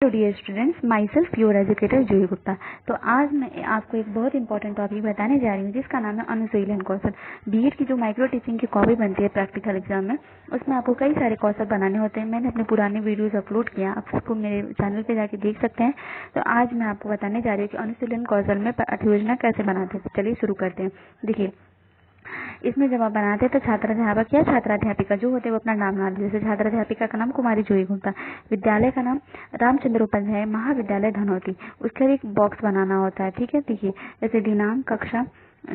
Hello dear students, myself your educator Juhi Gupta. तो आज मैं आपको एक बहुत इंपॉर्टेंट टॉपिक बताने जा रही हूँ जिसका नाम है अनुशीलन कौशल। बीएड की जो माइक्रो टीचिंग की कॉपी बनती है प्रैक्टिकल एग्जाम में, उसमें आपको कई सारे कौशल बनाने होते हैं। मैंने अपने पुराने वीडियोस अपलोड किया, आप उसको मेरे चैनल पे जाके देख सकते हैं। तो आज मैं आपको बताने जा रही हूँ कि अनुशीलन कौशल में पाठ्य कैसे बनाते हैं। तो चलिए शुरू करते हैं। देखिए, इसमें जब आप बनाते हैं तो छात्राध्यापक या छात्राध्यापिका जो होते हैं वो अपना नाम डालते हैं। जैसे छात्राध्यापिका का नाम कुमारी जूही गुप्ता, विद्यालय का नाम रामचंद्र उपाध्याय महाविद्यालय धनौती, उसके एक बॉक्स बनाना होता है। ठीक है, देखिए जैसे दिनांक, कक्षा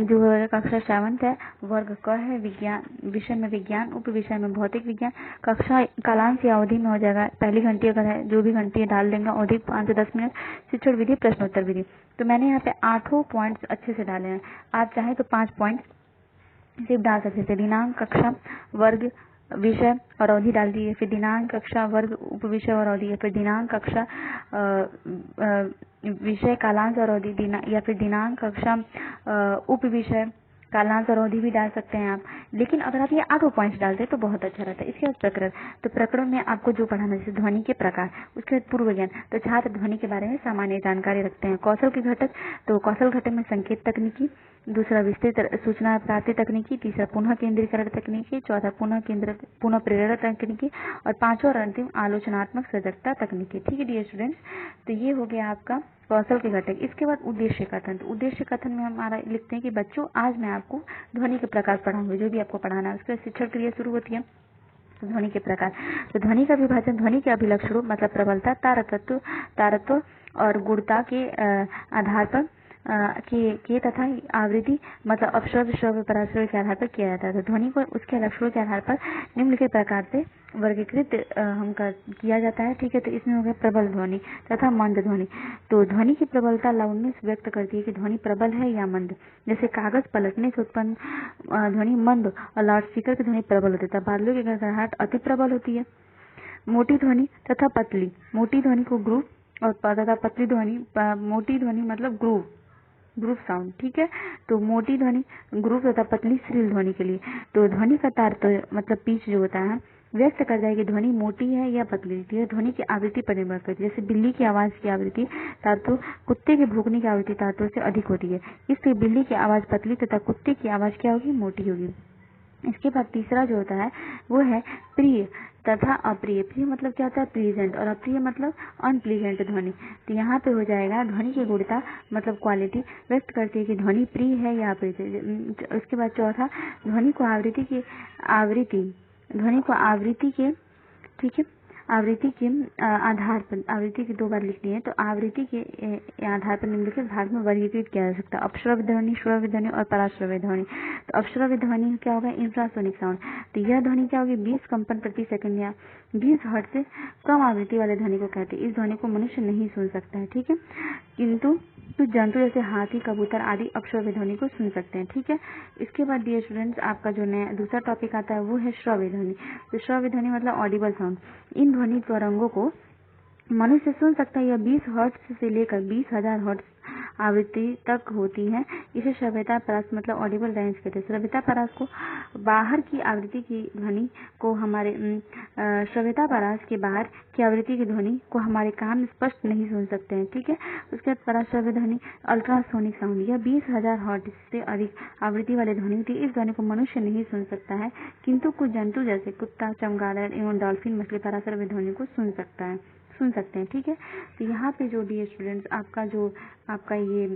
जो है कक्षा 7th है, वर्ग क है, विज्ञान विषय में विज्ञान, उप विषय में भौतिक विज्ञान, कक्षा कालांश या अवधि में हो जाएगा। पहली घंटी अगर है जो भी घंटी डाल देंगे, अवधि 5 से 10 मिनट, शिक्षण विधि, प्रश्नोत्तर विधि। तो मैंने यहाँ पे 8 पॉइंट्स अच्छे से डाले हैं, आप चाहें तो 5 पॉइंट सिर्फ डाल सकते थे। दिनांक, कक्षा, वर्ग, विषय और अवधि डाल दिए, फिर दिनांक, कक्षा, वर्ग, उप विषय और अवधि, फिर दिनांक, कक्षा, विषय, कालांश और अवधि, या फिर दिनांक, कक्षा, उप विषय, कालांश और अवधि भी डाल सकते हैं आप। लेकिन अगर आप ये 8 पॉइंट्स डालते तो बहुत अच्छा रहता है। इसके बाद प्रकरण, तो प्रकरण में आपको जो पढ़ाना, जैसे ध्वनि के प्रकार, उसके बाद पूर्व ज्ञान, तो छात्र ध्वनि के बारे में सामान्य जानकारी रखते हैं। कौशल के घटक, तो कौशल घटक में संकेत तकनीकी, दूसरा विस्तृत सूचना प्राप्ति तकनीकी, तीसरा पुनः केंद्रीकरण तकनीकी, चौथा पुनः प्रेरण तकनीकी, और पांचवा और अंतिम आलोचनात्मक सजगता तकनीकी। ठीक है डियर स्टूडेंट्स, तो ये हो गया आपका कौशल के घटक। इसके बाद उद्देश्य कथन। तो उद्देश्य कथन में हमारा लिखते हैं कि बच्चों आज मैं आपको ध्वनि के प्रकार पढ़ाऊंगी, जो भी आपको पढ़ाना है। उसके बाद शिक्षण क्रिया शुरू होती है। तो ध्वनि के प्रकार, तो ध्वनि का विभाजन ध्वनि के अभिलक्षणों मतलब प्रबलता, तारतत्व और गुणता के आधार पर के तथा आवृत्ति मतलब अपश्रव्य, श्रव्य, पराश्रव्य के आधार पर किया जाता है। तो ध्वनि को उसके लक्षणों के आधार पर निम्नलिखित प्रकार से वर्गीकृत किया जाता है। ठीक है, तो इसमें हो गया प्रबल ध्वनि तथा मंद ध्वनि। तो ध्वनि की प्रबलता लाउडनेस व्यक्त करती है कि ध्वनि प्रबल है या मंद। जैसे कागज पलटने से उत्पन्न ध्वनि मंद और लाउडस्पीकर की ध्वनि प्रबल होती है। बादलों की गड़गड़ाहट अति प्रबल होती है। मोटी ध्वनि तथा पतली, मोटी ध्वनि को ग्रुप और तथा पतली ध्वनि, मोटी ध्वनि मतलब ग्रुप साउंड। ठीक है, तो मोटी ध्वनि ग्रुप तथा पतली श्रील ध्वनि के लिए। तो ध्वनि का तार तो मतलब पिच जो होता है व्यक्त कर जाए कि ध्वनि मोटी है या पतली होती है। ध्वनि की आवृत्ति पर निर्भर करती है। जैसे बिल्ली की आवाज की आवृत्ति तारतों, कुत्ते के भौंकने की आवृत्ति तारतों से अधिक होती है, इसलिए बिल्ली की आवाज पतली तथा कुत्ते की आवाज क्या होगी, मोटी होगी। इसके बाद तीसरा जो होता है वो है प्रिय तथा अप्रिय। प्रिय मतलब क्या होता है, प्लीजेंट, और अप्रिय मतलब अनप्लीजेंट ध्वनि। तो यहाँ पे हो जाएगा ध्वनि की गुणता मतलब क्वालिटी व्यक्त करती है कि ध्वनि प्रिय है या अप्रिय। उसके बाद चौथा, ध्वनि को आवृत्ति के ठीक है, आवृत्ति के आधार पर, आवृत्ति की 2 बार लिखनी है, तो आवृत्ति के आधार पर निम्नलिखित भाग में वर्गीकृत किया जा सकता है। अपश्रव्य ध्वनि, श्रव्य ध्वनि और पराश्रव्य ध्वनि। तो अपश्रव्य ध्वनि क्या होगा, इंफ्रासोनिक साउंड। तो यह ध्वनि क्या होगी, 20 कंपन प्रति सेकंड या 20 हर्ट्ज से कम आवृत्ति वाले ध्वनि को कहते हैं। इस ध्वनि को मनुष्य नहीं सुन सकता है। ठीक है, किंतु कुछ जंतु जैसे हाथी, कबूतर आदि अपश्रव्य ध्वनि को सुन सकते हैं। ठीक है, इसके बाद डियर स्टूडेंट्स आपका जो नया दूसरा टॉपिक आता है वो है श्रव्य ध्वनि। तो श्रव्य ध्वनि मतलब ऑडिबल साउंड। इन ध्वनि तरंगों को मनुष्य सुन सकता है। यह 20 हर्ट्ज से लेकर 20,000 हर्ट्ज आवृत्ति तक होती है। इसे श्रव्यता परास मतलब ऑडिबल रेंज कहते हैं। श्रव्यता परास को बाहर की आवृत्ति की ध्वनि को हमारे श्रव्यता परास के बाहर की आवृत्ति की ध्वनि को हमारे कान स्पष्ट नहीं सुन सकते हैं। ठीक है, उसके बाद पराश्रव्य ध्वनि अल्ट्रासोनिक साउंड। यह 20,000 हर्ट्ज से अधिक आवृत्ति वाली ध्वनि होती है। इस ध्वनि को मनुष्य नहीं सुन सकता है, किंतु कुछ जंतु जैसे कुत्ता, चमगादड़ एवं डॉल्फिन मछली पराश्रव्य ध्वनि को सुन सकते हैं। ठीक है, तो यहाँ पे जो डियर स्टूडेंट्स आपका ये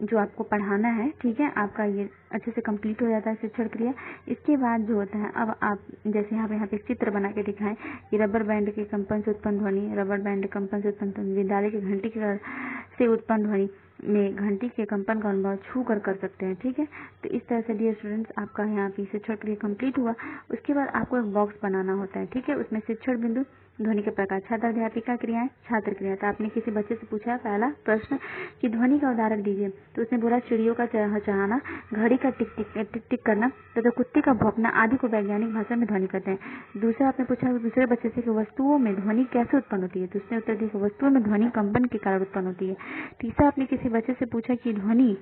जो आपको पढ़ाना है, ठीक है, आपका ये अच्छे से कंप्लीट हो जाता है शिक्षण क्रिया। इसके बाद जो होता है, अब आप जैसे यहाँ पे चित्र बना के दिखाएं कि रबर बैंड के कंपन से उत्पन्न ध्वनि, रबर बैंड कंपन से उत्पन्न ध्वनि, विद्यालय की घंटी से उत्पन्न ध्वनि में घंटी के कंपन का अनुभव छू कर सकते हैं। ठीक है, तो इस तरह से डियर स्टूडेंट्स आपका यहाँ पे शिक्षण क्रिया कंप्लीट हुआ। उसके बाद आपको एक बॉक्स बनाना होता है। ठीक है, उसमें शिक्षण बिंदु, ध्वनि के प्रकार, छात्राध्यापिका क्रियाएं, छात्र क्रिया। तो आपने किसी बच्चे से पूछा पहला प्रश्न कि ध्वनि का उदाहरण दीजिए, तो उसने बोला चिड़ियों का चहचहाना, घड़ी का टिक टिक करना तथा कुत्ते का भौंकना आदि को वैज्ञानिक भाषा में ध्वनि कहते हैं। दूसरा आपने पूछा दूसरे बच्चे से कि वस्तुओं में ध्वनि कैसे उत्पन्न होती है, तो उसने उत्तर दिया वस्तुओं में ध्वनि कंपन के कारण उत्पन्न होती है। तीसरा आपने किसी बच्चे से पूछा कि ध्वनि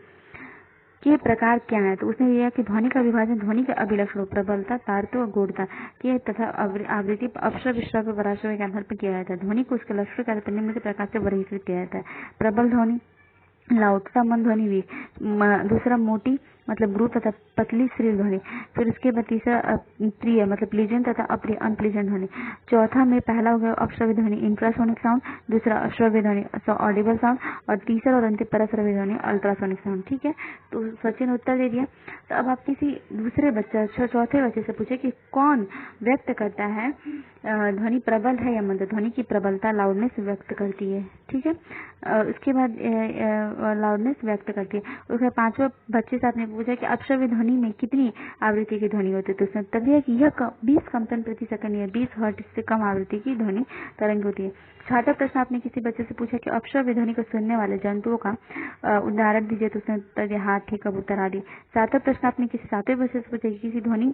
कि प्रकार क्या है। तो उसने दिया कि ध्वनि का विभाजन ध्वनि के अभिलक्षणों प्रबलता, तारत्व और गूढ़ता के तथा आवृत्ति अपश्रव्य विश्रव्य पराश्रव्य के आधार पर किया जाता है। ध्वनि को उसके लक्षण के आधार पर निम्न के प्रकार से वर्गीकृत किया जाता है। प्रबल ध्वनि, लाउड संबंध ध्वनि वीक, दूसरा मोटी मतलब ग्रुप तथा पतली श्रील ध्वनि। फिर उसके बाद तीसरा प्रिय मतलब प्लीजेंट तथा अप्रिय अनप्लीजेंट ध्वनि। चौथा में पहला हो गया अपश्रव्य ध्वनि इंफ्रासोनिक साउंड, दूसरा अश्रव्य ध्वनि ऑडिबल साउंड और तीसरा और अंतिम परश्रव्य ध्वनि अल्ट्रासोनिक साउंड। ठीक है, तो सचिन ने उत्तर दे दिया। तो अब आप किसी दूसरे बच्चे चौथे बच्चे से पूछे कि कौन व्यक्त करता है ध्वनि प्रबल है या मंद। ध्वनि की प्रबलता लाउडनेस व्यक्त करती है। ठीक है, उसके बाद लाउडनेस व्यक्त करती है। उसके पांचवें बच्चे से आपने पूछा कि अपश्रव्य ध्वनि में कितनी आवृत्ति की ध्वनि होती है। तो उसने उत्तर दिया कि यह 20 कंपन प्रति सेकंड या 20 हर्ट्ज से कम आवृत्ति की ध्वनि तरंग होती है। छठा प्रश्न आपने किसी बच्चे से पूछा कि अपश्रव्य ध्वनि को सुनने वाले जंतुओं का उदाहरण दीजिए। तो उसने उत्तर दिया हाथी, कबूतर आदि। सातवां प्रश्न आपने किसी सातवें बच्चे से पूछा कि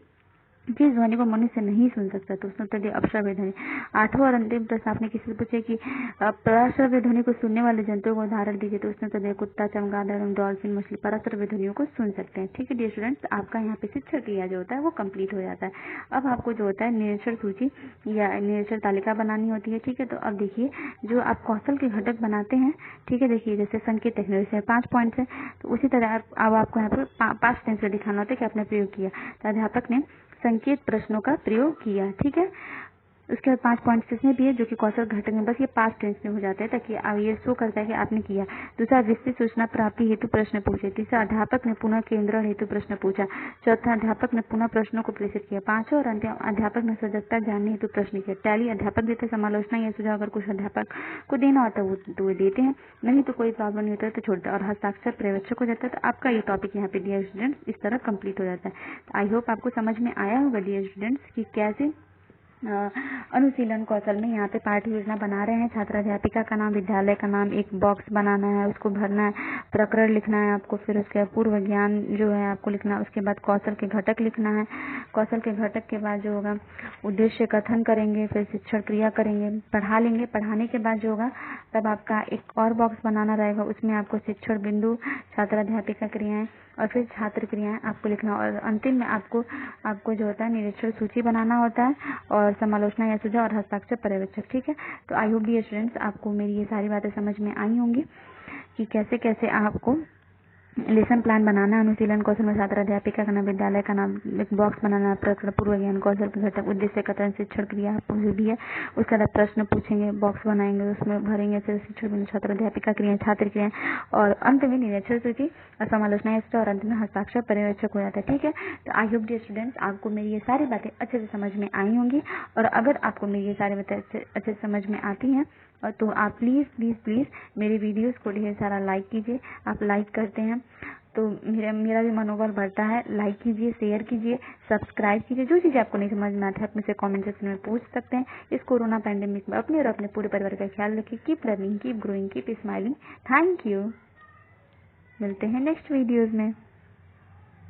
किस ध्वनि को मनुष्य नहीं सुन सकता। तो उसने उत्तर दिया अपश्रव्य ध्वनि। आठवां और अंतिम प्रश्न आपने किसी से पूछा कि पराश्रव्य ध्वनि को सुनने वाले जंतुओं को उदाहरण दीजिए। तो उसने उत्तर दिया कुत्ता, चमगादड़, डॉल्फिन, मछली पराश्रव्य ध्वनियों को सुन सकते हैं। ठीक है डियर स्टूडेंट्स, आपका यहाँ पे शिक्षण क्रिया जो होता है वो कंप्लीट हो जाता है। अब आपको जो होता है निरीक्षण सूची या निरीक्षण तालिका बनानी होती है। ठीक है, तो अब देखिए जो आप कौशल के घटक बनाते हैं। ठीक है, देखिए जैसे संकेत टेक्नोलॉजी 5 पॉइंट्स है, तो उसी तरह अब आपको यहाँ पे 5 टेंस में दिखाना होता है कि आपने प्रयोग किया। तो अध्यापक ने संकेत प्रश्नों का प्रयोग किया। ठीक है, उसके बाद 5 पॉइंट्स इसमें भी है जो कि कौशल घटक में बस ये 5 टेंस में हो जाते हैं ताकि ये शो करता है कि आपने किया। दूसरा विस्तृत सूचना प्राप्ति हेतु प्रश्न पूछे। तीसरा अध्यापक ने पुनः केंद्रण हेतु प्रश्न पूछा। चौथा अध्यापक ने पुनः प्रश्नों को प्रेषित किया। पांचवा और अंतिम अध्यापक ने सजगता जानने हेतु प्रश्न किया। टैली अध्यापक देते, समालोचना या सुझाव अगर कुछ अध्यापक को देना होता है वो देते हैं, नहीं तो कोई प्रॉब्लम नहीं होता है तो छोड़ता है। और हस्ताक्षर पर्यवेक्षक हो जाता है। तो आपका ये टॉपिक यहाँ पे डियर स्टूडेंट्स इस तरह कंप्लीट हो जाता है। आई होप आपको समझ में आया होगा डियर स्टूडेंट्स कि कैसे अनुशीलन कौशल में यहाँ पे पाठ्य योजना बना रहे हैं। छात्र अध्यापिका का नाम, विद्यालय का नाम, एक बॉक्स बनाना है, उसको भरना है, प्रकरण लिखना है आपको, फिर उसके पूर्व ज्ञान जो है आपको लिखना है, उसके बाद कौशल के घटक लिखना है। कौशल के घटक के बाद जो होगा उद्देश्य कथन करेंगे, फिर शिक्षण क्रिया करेंगे, पढ़ा लेंगे। पढ़ाने के बाद जो होगा तब आपका एक और बॉक्स बनाना रहेगा, उसमें आपको शिक्षण बिंदु, छात्र अध्यापिका क्रियाएं और फिर छात्र क्रियाएं आपको लिखना। और अंतिम में आपको जो होता है निरीक्षण सूची बनाना होता है और समालोचना या सुझाव और हस्ताक्षर पर्यवेक्षक। ठीक है, तो आई होप डियर स्टूडेंट्स आपको मेरी ये सारी बातें समझ में आई होंगी कि कैसे कैसे आपको लेसन प्लान बनाना, अनुशीलन कौशल में छात्र अध्यापिका का नाम, विद्यालय का नाम, एक बॉक्स बनाना, प्रकरण, पूर्व ज्ञान, कौशल के घटक, उद्देश्य कथन, शिक्षण क्रिया जो भी है उसका प्रश्न पूछेंगे, बॉक्स बनाएंगे, उसमें भरेंगे, फिर शिक्षण बिंदु, छात्र अध्यापिका क्रिया, छात्र क्रिया और अंत में निरीक्षण सूची और समालोचना और अंत में हस्ताक्षर पर्यवेक्षक हो जाता है। ठीक है, तो आई होप डियर स्टूडेंट्स आपको मेरी ये सारी बातें अच्छे से समझ में आई होंगी। और अगर आपको मेरी ये सारी बातें अच्छे से समझ में आती हैं तो आप प्लीज़ मेरे वीडियोस को ढेर सारा लाइक कीजिए। आप लाइक करते हैं तो मेरा भी मनोबल बढ़ता है। लाइक कीजिए, शेयर कीजिए, सब्सक्राइब कीजिए। जो चीज़ें आपको नहीं समझ में आती है आप मुझसे कमेंट सेक्शन में पूछ सकते हैं। इस कोरोना पैंडेमिक में अपने और अपने पूरे परिवार का ख्याल रखिए। Keep learning, keep growing, keep smiling. Thank you. मिलते हैं नेक्स्ट वीडियोज़ में।